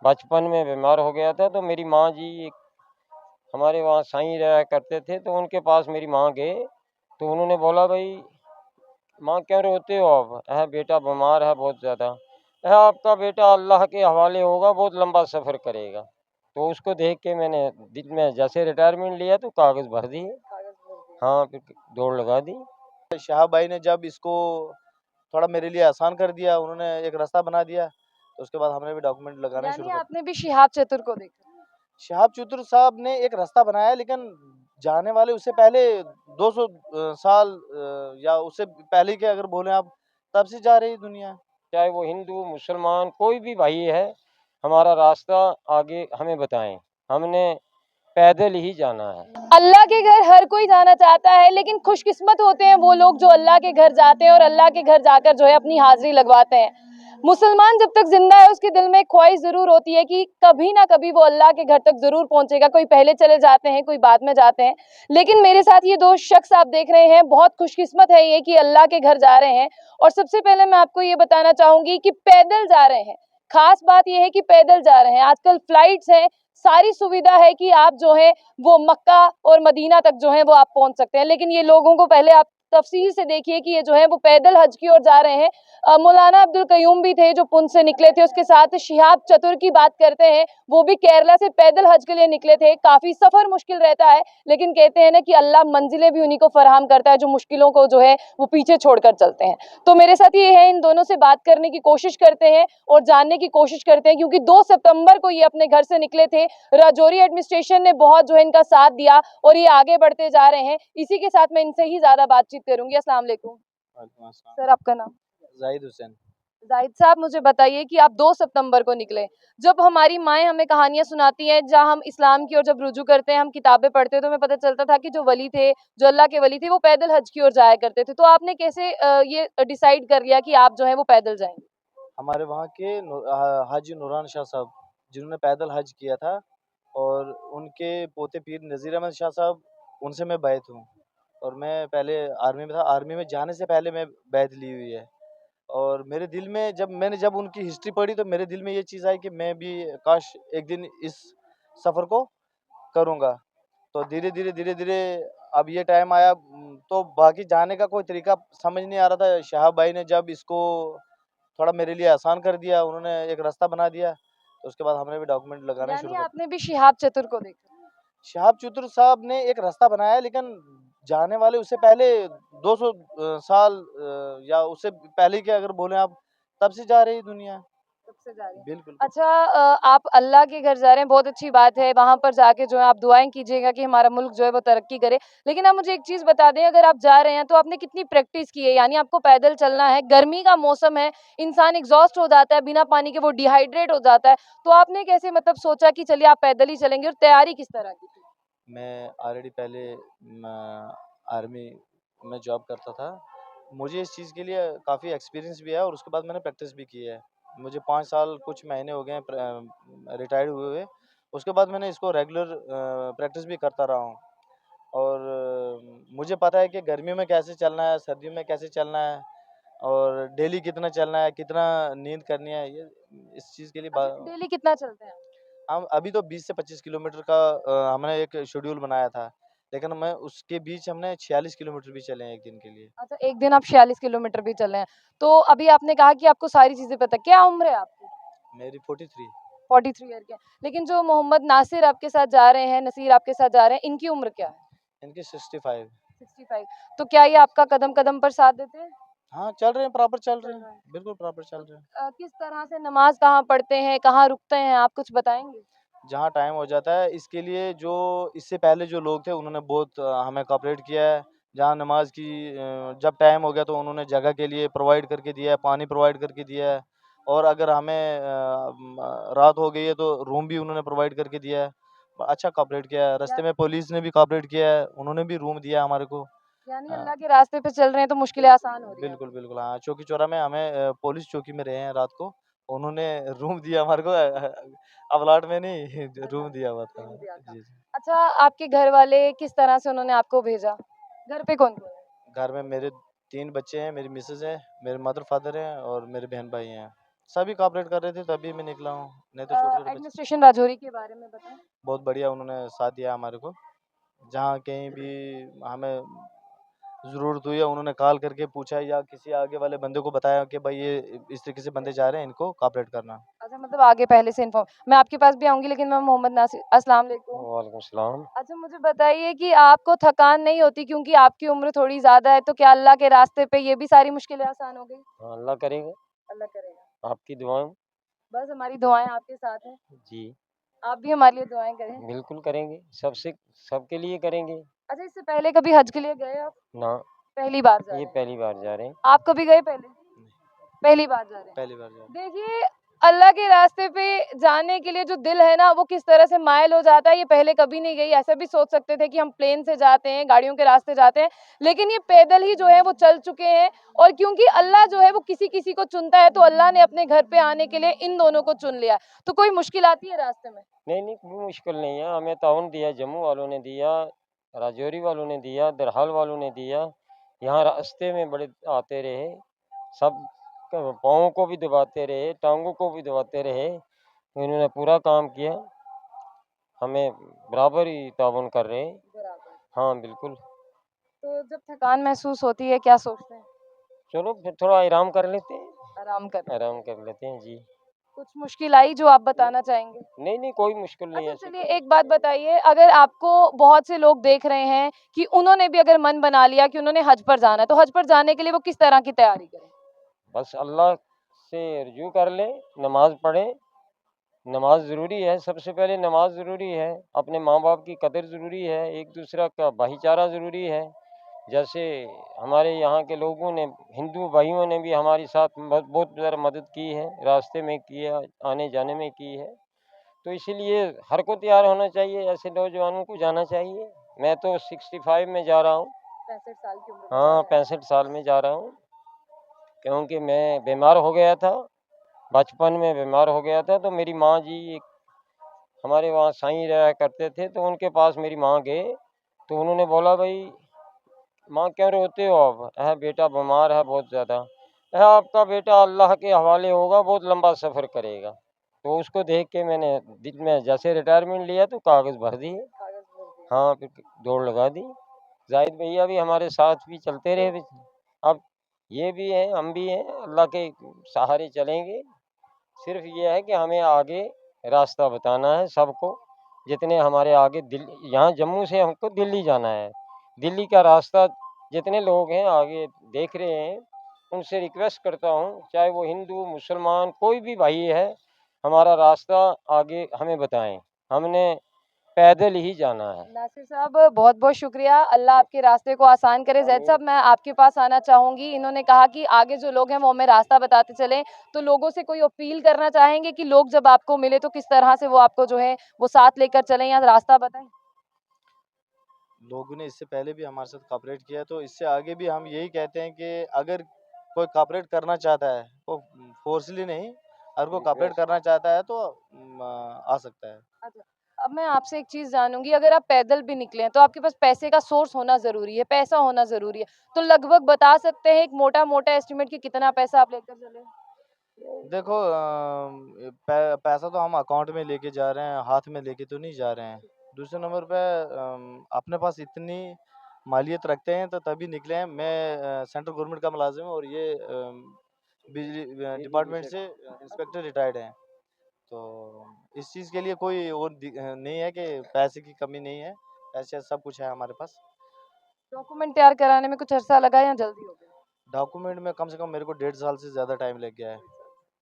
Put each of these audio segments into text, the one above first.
बचपन में बीमार हो गया था, तो मेरी माँ जी हमारे वहाँ साईं रहा करते थे, तो उनके पास मेरी माँ गए, तो उन्होंने बोला, भाई माँ क्यों रोते हो आप? बेटा बीमार है बहुत ज़्यादा। आपका बेटा अल्लाह के हवाले होगा, बहुत लंबा सफ़र करेगा। तो उसको देख के मैंने दिन में जैसे रिटायरमेंट लिया तो कागज़ भर दिए। हाँ, फिर दौड़ लगा दी। शहाब भाई ने जब इसको थोड़ा मेरे लिए आसान कर दिया, उन्होंने एक रास्ता बना दिया, तो उसके बाद हमने भी डॉक्यूमेंट लगाने शुरू कर। आपने भी शिहाब चतुर को देखा? शहाब चतुर साहब ने एक रास्ता बनाया, लेकिन जाने वाले उससे पहले 200 साल या उससे पहले के अगर बोले आप, तब से जा रही दुनिया। चाहे वो हिंदू मुसलमान कोई भी भाई है, हमारा रास्ता आगे हमें बताएं, हमने पैदल ही जाना है। अल्लाह के घर हर कोई जाना चाहता है, लेकिन खुशकिस्मत होते हैं वो लोग जो अल्लाह के घर जाते हैं और अल्लाह के घर जाकर जो है अपनी हाजिरी लगवाते हैं। मुसलमान जब तक जिंदा है उसके दिल में एक ख्वाहिश जरूर होती है कि कभी ना कभी वो अल्लाह के घर तक जरूर पहुंचेगा। कोई पहले चले जाते हैं, कोई बाद में जाते हैं, लेकिन मेरे साथ ये दो शख्स आप देख रहे हैं, बहुत खुशकिस्मत है ये कि अल्लाह के घर जा रहे हैं। और सबसे पहले मैं आपको ये बताना चाहूंगी कि पैदल जा रहे हैं। खास बात यह है कि पैदल जा रहे हैं। आजकल फ्लाइट्स हैं, सारी सुविधा है कि आप जो है वो मक्का और मदीना तक जो है वो आप पहुंच सकते हैं, लेकिन ये लोगों को पहले आप तफसील से देखिए कि ये जो है वो पैदल हज की ओर जा रहे हैं। मौलाना अब्दुल कयूम भी थे जो पुंछ से निकले थे, उसके साथ शिहाब चतुर की बात करते हैं, वो भी केरला से पैदल हज के लिए निकले थे। काफी सफर मुश्किल रहता है, लेकिन कहते हैं ना कि अल्लाह मंजिलें भी उन्हीं को फराहम करता है जो मुश्किलों को जो है वो पीछे छोड़कर चलते हैं। तो मेरे साथ ये है, इन दोनों से बात करने की कोशिश करते हैं और जानने की कोशिश करते हैं, क्योंकि 2 सितंबर को ये अपने घर से निकले थे। राजौरी एडमिनिस्ट्रेशन ने बहुत जो है इनका साथ दिया और ये आगे बढ़ते जा रहे हैं। इसी के साथ मैं इनसे ही ज्यादा बातचीत करूंगी। अस्सलाम वालेकुम सर, आपका नाम? जाहिद हुसैन। जाहिद साहब, मुझे बताइए कि आप 2 सितंबर को निकले। जब हमारी माएँ हमें कहानियां सुनाती हैं, जहां हम इस्लाम की ओर जब रुजू करते हैं, हम किताबें पढ़ते हैं, तो हमें पता चलता था कि जो वली थे, जो अल्लाह के वली थे, वो पैदल हज की ओर जाया करते थे। तो आपने कैसे ये डिसाइड कर लिया कि आप जो है वो पैदल जाएंगे? हमारे वहाँ के हाजी नूरान शाह साहब, जिन्होंने पैदल हज किया था, और उनके पोते पीर नज़ीर अहमद शाह साहब, उनसे मैं बैत हूँ। और मैं पहले आर्मी में था, आर्मी में जाने से पहले मैं बैत ली हुई है। और मेरे दिल में जब उनकी हिस्ट्री पढ़ी, तो मेरे दिल में ये चीज़ आई कि मैं भी काश एक दिन इस सफ़र को करूँगा। तो धीरे धीरे अब ये टाइम आया, तो बाकी जाने का कोई तरीका समझ नहीं आ रहा था। शहाब भाई ने जब इसको थोड़ा मेरे लिए आसान कर दिया, उन्होंने एक रास्ता बना दिया, तो उसके बाद हमने भी डॉक्यूमेंट लगाने शुरू कर। आपने भी शिहाब चतुर को देखा? शहाब चतुर साहब ने एक रास्ता बनाया, लेकिन जाने वाले उससे पहले 200 साल या उससे पहले के अगर बोले आप, तब से जा रही दुनिया। सबसे जा रही है। बिल्कुल। अच्छा, आप अल्लाह के घर जा रहे हैं, बहुत अच्छी बात है। वहाँ पर जाके जो है आप दुआएं कीजिएगा कि हमारा मुल्क जो है वो तरक्की करे। लेकिन आप मुझे एक चीज़ बता दें, अगर आप जा रहे हैं तो आपने कितनी प्रैक्टिस की है? यानी आपको पैदल चलना है, गर्मी का मौसम है, इंसान एग्जॉस्ट हो जाता है, बिना पानी के वो डिहाइड्रेट हो जाता है। तो आपने कैसे मतलब सोचा कि चलिए आप पैदल ही चलेंगे, और तैयारी किस तरह की थी? मैं ऑलरेडी पहले आर्मी में जॉब करता था। मुझे इस चीज़ के लिए काफ़ी एक्सपीरियंस भी है, और उसके बाद मैंने प्रैक्टिस भी की है। मुझे 5 साल कुछ महीने हो गए हैं रिटायर्ड हुए हुए। उसके बाद मैंने इसको रेगुलर प्रैक्टिस भी करता रहा हूँ। और मुझे पता है कि गर्मियों में कैसे चलना है, सर्दियों में कैसे चलना है, और डेली कितना चलना है, कितना नींद करनी है। ये इस चीज़ के लिए डेली कितना चलते हैं? हम अभी तो 20 से 25 किलोमीटर का हमने एक शेड्यूल बनाया था, लेकिन मैं उसके बीच हमने 46 किलोमीटर भी चले हैं एक दिन के लिए। अच्छा, एक दिन आप 46 किलोमीटर भी चले हैं। तो अभी आपने कहा कि आपको सारी चीजें पता है। क्या उम्र है आपकी? मेरी 43। 43 ईयर के हैं। लेकिन जो मोहम्मद नासिर आपके साथ जा रहे हैं, नसीर आपके साथ जा रहे हैं, इनकी उम्र क्या है? इनकी 65। 65। तो क्या ये आपका कदम कदम पर साथ देते हैं? हाँ, चल रहे हैं, प्रॉपर चल रहे चल हैं, रहा है। बिल्कुल प्रॉपर चल रहे हैं। किस तरह से नमाज कहाँ पढ़ते हैं, कहाँ रुकते हैं, आप कुछ बताएंगे? जहाँ टाइम हो जाता है, इसके लिए जो इससे पहले जो लोग थे, उन्होंने बहुत हमें कोऑपरेट किया है। जहाँ नमाज की जब टाइम हो गया, तो उन्होंने जगह के लिए प्रोवाइड करके दिया है, पानी प्रोवाइड करके दिया है। और अगर हमें रात हो गई है, तो रूम भी उन्होंने प्रोवाइड करके दिया है। अच्छा कोऑपरेट किया है। रास्ते में पुलिस ने भी कोऑपरेट किया है, उन्होंने भी रूम दिया हमारे को। यानी हाँ, अल्लाह के रास्ते पे चल रहे हैं तो मुश्किलें आसान हो रही हैं बिल्कुल आपकी। बिल्कुल। हाँ, चौकी चौरा में हमें पुलिस चौकी में रहे हैं रात को, उन्होंने रूम दिया हमारे को, प्लाट में नहीं, रूम दिया हुआ था। रूम दिया था। जी जी। अच्छा, आपके घर वाले किस तरह से उन्होंने आपको भेजा? घर पे कौन कौन है? घर में मेरे 3 बच्चे हैं, मेरी मिसेज है, मेरे मदर फादर हैं, और मेरे बहन भाई हैं। सभी कॉपरेट कर रहे थे तभी मैं निकला हूँ, नहीं तो छोटे छोटे बच्चे। एडमिनिस्ट्रेशन राजौरी के बारे में बताएं। बहुत बढ़िया उन्होंने साथ दिया हमारे को, जहाँ कहीं भी हमें ज़रूरत हुई है उन्होंने कॉल करके पूछा या किसी आगे वाले बंदे को बताया कि भाई ये इस तरीके से बंदे जा रहे हैं, इनको कॉपरेट करना। अच्छा, मतलब आगे पहले से इन्फॉर्म। मैं आपके पास भी आऊंगी, लेकिन मैं मोहम्मद नासिर, अस्सलाम वालेकुम। वालेकुम सलाम। अच्छा, मुझे बताइए कि आपको थकान नहीं होती क्योंकि आपकी उम्र थोड़ी ज़्यादा है, तो क्या अल्लाह के रास्ते पे ये भी सारी मुश्किलें आसान हो गई? हाँ, अल्लाह करेगा, अल्लाह करेगा। आपकी दुआएं। बस हमारी दुआएं आपके साथ हैं, जी, आप भी हमारे लिए दुआएं करें। बिल्कुल करेंगे, सबसे सबके लिए करेंगे। अच्छा, इससे पहले कभी हज के लिए गए आप? ना, पहली बार जा ये रहे हैं? पहली बार जा रहे हैं। आप कभी गए पहले? पहली बार जा रहे हैं। पहली बार जा रहे हैं। देखिए, अल्लाह के रास्ते पे जाने के लिए जो दिल है ना, वो किस तरह से मायल हो जाता है, ये पहले कभी नहीं गई। ऐसा भी सोच सकते थे कि हम प्लेन से जाते हैं, गाड़ियों के रास्ते जाते हैं, लेकिन ये पैदल ही जो है वो चल चुके हैं। और क्योंकि अल्लाह जो है वो किसी किसी को चुनता है, तो अल्लाह ने अपने घर पे आने के लिए इन दोनों को चुन लिया। तो कोई मुश्किल आती है रास्ते में? नहीं नहीं, कोई मुश्किल नहीं है, हमें ताउन दिया, जम्मू वालों ने दिया, राजौरी वालों ने दिया, दरहाल वालों ने दिया। यहाँ रास्ते में बड़े आते रहे, सब पाँव को भी दबाते रहे, टांगों को भी दबाते रहे, तो इन्होंने पूरा काम किया, हमें बराबर ही ताउन कर रहे हैं। बराबर। हाँ बिल्कुल। तो जब थकान महसूस होती है, क्या सोचते हैं? चलो फिर थोड़ा आराम कर लेते हैं, आराम कर। आराम कर लेते हैं जी। कुछ मुश्किल आई जो आप बताना चाहेंगे? नहीं नहीं, कोई मुश्किल नहीं अच्छा, है ऐसी। चलिए एक बात बताइए, अगर आपको बहुत से लोग देख रहे हैं कि उन्होंने भी अगर मन बना लिया कि उन्होंने हज पर जाना है, तो हज पर जाने के लिए वो किस तरह की तैयारी करें? बस अल्लाह से रुजू कर लें, नमाज पढ़ें, नमाज ज़रूरी है, सबसे पहले नमाज ज़रूरी है, अपने माँ बाप की कदर ज़रूरी है, एक दूसरा का भाईचारा ज़रूरी है। जैसे हमारे यहाँ के लोगों ने, हिंदू भाइयों ने भी हमारे साथ बहुत बहुत ज़्यादा मदद की है, रास्ते में किया, आने जाने में की है। तो इसीलिए हर को तैयार होना चाहिए, ऐसे नौजवानों को जाना चाहिए। मैं तो 65 में जा रहा हूँ। 65 साल की उम्र में जा हाँ, रहे हैं। 65 साल में जा रहा हूँ, क्योंकि मैं बीमार हो गया था, बचपन में बीमार हो गया था, तो मेरी माँ जी एक हमारे वहाँ साईं रहा करते थे, तो उनके पास मेरी माँ गए, तो उन्होंने बोला, भाई माँ क्यों रोते हो आप? बेटा बीमार है बहुत ज़्यादा। आपका बेटा अल्लाह के हवाले होगा, बहुत लंबा सफ़र करेगा। तो उसको देख के मैंने दिल में जैसे रिटायरमेंट लिया तो कागज़ भर दिए। कागज भर दिए। हाँ, फिर दौड़ लगा दी। जाहिद भैया भी हमारे साथ भी चलते रहे। अब ये भी हैं, हम भी हैं, अल्लाह के सहारे चलेंगे। सिर्फ ये है कि हमें आगे रास्ता बताना है सबको, जितने हमारे आगे दिल्ली, यहाँ जम्मू से हमको दिल्ली जाना है, दिल्ली का रास्ता जितने लोग हैं आगे देख रहे हैं, उनसे रिक्वेस्ट करता हूँ, चाहे वो हिंदू मुसलमान कोई भी भाई है, हमारा रास्ता आगे हमें बताएं, हमने पैदल ही जाना है। नासिर साहब, बहुत बहुत शुक्रिया, अल्लाह आपके रास्ते को आसान करे। जैद साहब, मैं आपके पास आना चाहूँगी। इन्होंने कहा कि आगे जो लोग हैं वो हमें रास्ता बताते चलें, तो लोगों से कोई अपील करना चाहेंगे कि लोग जब आपको मिले तो किस तरह से वो आपको जो है वो साथ लेकर चलें या रास्ता बताएं? लोगों ने इससे पहले भी हमारे साथ कॉपरेट किया, तो इससे आगे भी हम यही कहते हैं कि अगर कोई कॉपरेट करना चाहता है, वो फोर्सली नहीं, अगर कोई कॉपरेट करना चाहता है तो आ सकता है। अच्छा, अब मैं आपसे एक चीज़ जानूँगी, अगर आप पैदल भी निकले हैं, तो आपके पास पैसे का सोर्स होना ज़रूरी है, पैसा होना ज़रूरी है। तो लगभग बता सकते हैं एक मोटा-मोटा एस्टिमेट कि कितना पैसा आप लेकर चले? देखो पैसा तो हम अकाउंट में लेके जा रहे हैं, हाथ में लेके तो नहीं जा रहे हैं। दूसरे नंबर पे अपने पास इतनी मालियत रखते हैं तो तभी निकले हैं। मैं सेंट्रल गवर्नमेंट का मुलाजिम हूँ और ये बिजली डिपार्टमेंट से इंस्पेक्टर रिटायर्ड हैं। तो इस चीज़ के लिए कोई और नहीं है कि पैसे की कमी नहीं है, पैसे सब कुछ है हमारे पास। डॉक्यूमेंट तैयार कराने में कुछ अरसा लगा या जल्दी हो गया? डॉक्यूमेंट में कम से कम मेरे को 1.5 साल से ज़्यादा टाइम लग गया है।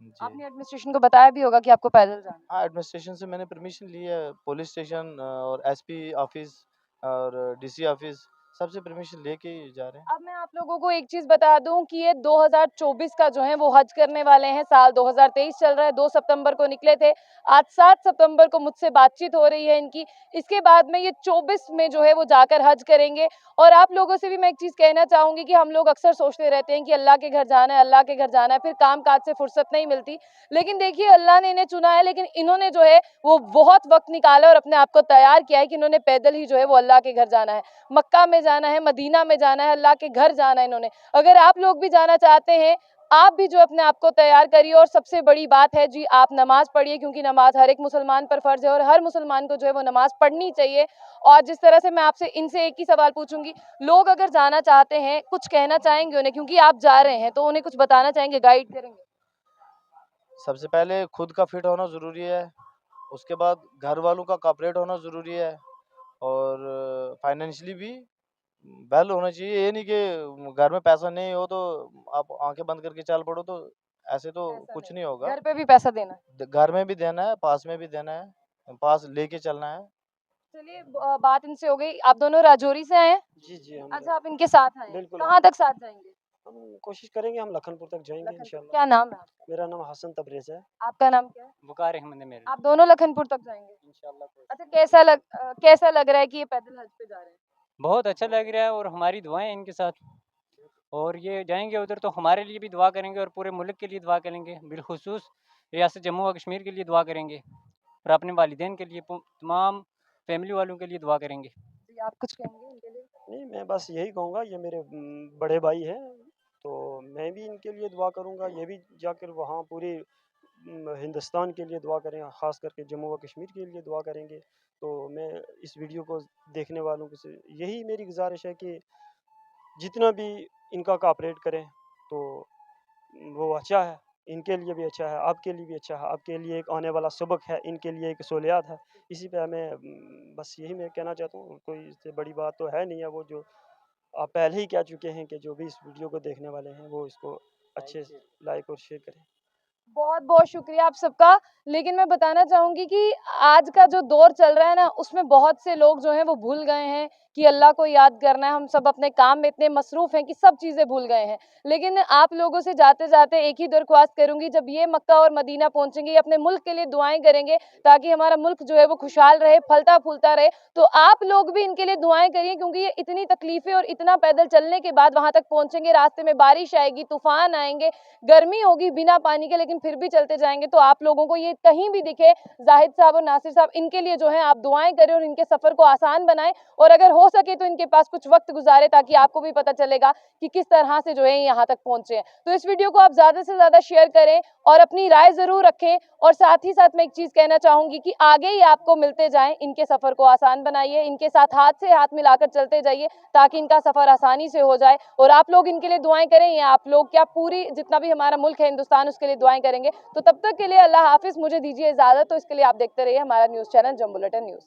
जी। आपने एडमिनिस्ट्रेशन को बताया भी होगा कि आपको पैदल जाना है। हाँ, एडमिनिस्ट्रेशन से मैंने परमिशन ली है, पुलिस स्टेशन और एसपी ऑफिस और डीसी ऑफिस सबसे परमिशन लेके ही जा रहे हैं। अब मैं आप लोगों को एक चीज़ बता दूं कि ये 2024 का जो है वो हज करने वाले हैं। साल 2023 चल रहा है, 2 सितंबर को निकले थे। आज 7 सितंबर को मुझसे बातचीत हो रही है इनकी। इसके बाद में ये 24 में जो है वो जाकर हज करेंगे। और आप लोगों से भी मैं एक चीज़ कहना चाहूँगी कि हम लोग अक्सर सोचते रहते हैं कि अल्लाह के घर जाना है, अल्लाह के घर जाना है, फिर काम काज से फुर्सत नहीं मिलती। लेकिन देखिए, अल्लाह ने इन्हें चुना है, लेकिन इन्होंने जो है वो बहुत वक्त निकाला और अपने आप को तैयार किया है कि इन्होंने पैदल ही जो है वो अल्लाह के घर जाना है, मक्का में जाना है, मदीना में जाना है, अल्लाह के घर जाना है इन्होंने। अगर आप लोग भी जाना चाहते हैं, आप भी जो है अपने आप को तैयार करिए। और सबसे बड़ी बात है जी, आप नमाज पढ़िए, क्योंकि नमाज हर एक मुसलमान पर फर्ज है और हर मुसलमान को जो है वो नमाज पढ़नी चाहिए। और जिस तरह से मैं आपसे इनसे एक ही सवाल पूछूंगी, लोग अगर जाना चाहते हैं, कुछ कहना चाहेंगे उन्हें, क्योंकि आप जा रहे हैं तो उन्हें कुछ बताना चाहेंगे, गाइड करेंगे? सबसे पहले खुद का फिट होना ज़रूरी है, उसके बाद घर वालों का कोऑपरेट होना ज़रूरी है, और फाइनेंशियली भी वेल होना चाहिए। ये नहीं कि घर में पैसा नहीं हो तो आप आंखें बंद करके चल पड़ो, तो ऐसे तो ऐसा कुछ नहीं, नहीं होगा। घर पे भी पैसा देना है। घर में भी देना है, पास में भी देना है, पास लेके चलना है। चलिए, बात इनसे हो गई। आप दोनों राजौरी से आए हैं? जी, जी, हम अच्छा, आप इनके साथ आए हैं। बिल्कुल, कहाँ तक साथ जाएंगे? हम कोशिश करेंगे, हम लखनपुर तक जाएँगे लखनपुर। इंशाल्लाह। क्या नाम है आपका? मेरा नाम हसन तबरेज़ है। आपका नाम क्या है? वक़ार अहमद है मेरा। आप दोनों लखनपुर तक जाएंगे? इंशाल्लाह कोशिश अच्छा, कैसा लग रहा है कि ये पैदल हज पे जा रहे हैं? बहुत अच्छा लग रहा है और हमारी दुआएँ हैं इनके साथ, और ये जाएँगे उधर तो हमारे लिए भी दुआ करेंगे और पूरे मुल्क के लिए दुआ करेंगे। बिलख़ुसूस रियासत जम्मू व कश्मीर के लिए दुआ करेंगे और अपने वालिदैन के लिए, तमाम फैमिली वालों के लिए दुआ करेंगे। जी, आप कुछ कहेंगे इनके लिए? नहीं, मैं बस यही कहूँगा, ये मेरे बड़े भाई हैं, तो मैं भी इनके लिए दुआ करूँगा। ये भी जाकर वहाँ पूरे हिंदुस्तान के लिए दुआ करें, ख़ास करके जम्मू व कश्मीर के लिए दुआ करेंगे। तो मैं इस वीडियो को देखने वालों को से यही मेरी गुज़ारिश है कि जितना भी इनका कोऑपरेट करें तो वो अच्छा है, इनके लिए भी अच्छा है, आपके लिए भी अच्छा है, आपके लिए एक आने वाला सबक है, इनके लिए एक सहूलियत है। इसी पे मैं बस यही मैं कहना चाहता हूँ, कोई इससे बड़ी बात तो है नहीं है। वो जो आप पहले ही कह चुके हैं कि जो भी इस वीडियो को देखने वाले हैं वो इसको अच्छे से लाइक और शेयर करें। बहुत बहुत शुक्रिया आप सबका। लेकिन मैं बताना चाहूंगी कि आज का जो दौर चल रहा है ना, उसमें बहुत से लोग जो हैं वो भूल गए हैं कि अल्लाह को याद करना है। हम सब अपने काम में इतने मसरूफ हैं कि सब चीज़ें भूल गए हैं। लेकिन आप लोगों से जाते जाते एक ही दरख्वास्त करूंगी, जब ये मक्का और मदीना पहुंचेंगे, ये अपने मुल्क के लिए दुआएं करेंगे ताकि हमारा मुल्क जो है वो खुशहाल रहे, फलता फूलता रहे। तो आप लोग भी इनके लिए दुआएं करिए, क्योंकि ये इतनी तकलीफें और इतना पैदल चलने के बाद वहां तक पहुंचेंगे, रास्ते में बारिश आएगी, तूफान आएंगे, गर्मी होगी बिना पानी के, लेकिन फिर भी चलते जाएंगे। तो आप लोगों को ये कहीं भी दिखे, जाहिद साहब और नासिर साहब, इनके लिए जो है आप दुआएं करें और इनके सफर को आसान बनाएं। और अगर हो सके तो इनके पास कुछ वक्त गुजारे, ताकि आपको भी पता चलेगा कि किस तरह से जो है यहाँ तक पहुंचे हैं। तो इस वीडियो को आप ज्यादा से ज्यादा शेयर करें और अपनी राय जरूर रखें। और साथ ही साथ मैं एक चीज कहना चाहूंगी कि आगे ही आपको मिलते जाएं, इनके सफर को आसान बनाइए, इनके साथ हाथ से हाथ मिलाकर चलते जाइए ताकि इनका सफर आसानी से हो जाए। और आप लोग इनके लिए दुआएं करें, या आप लोग क्या, पूरी जितना भी हमारा मुल्क है हिंदुस्तान, उसके लिए दुआएं करेंगे। तो तब तक के लिए अल्लाह हाफिज, मुझे दीजिए इजाजत। तो इसके लिए आप देखते रहिए हमारा न्यूज़ चैनल जम बुलेटिन न्यूज़।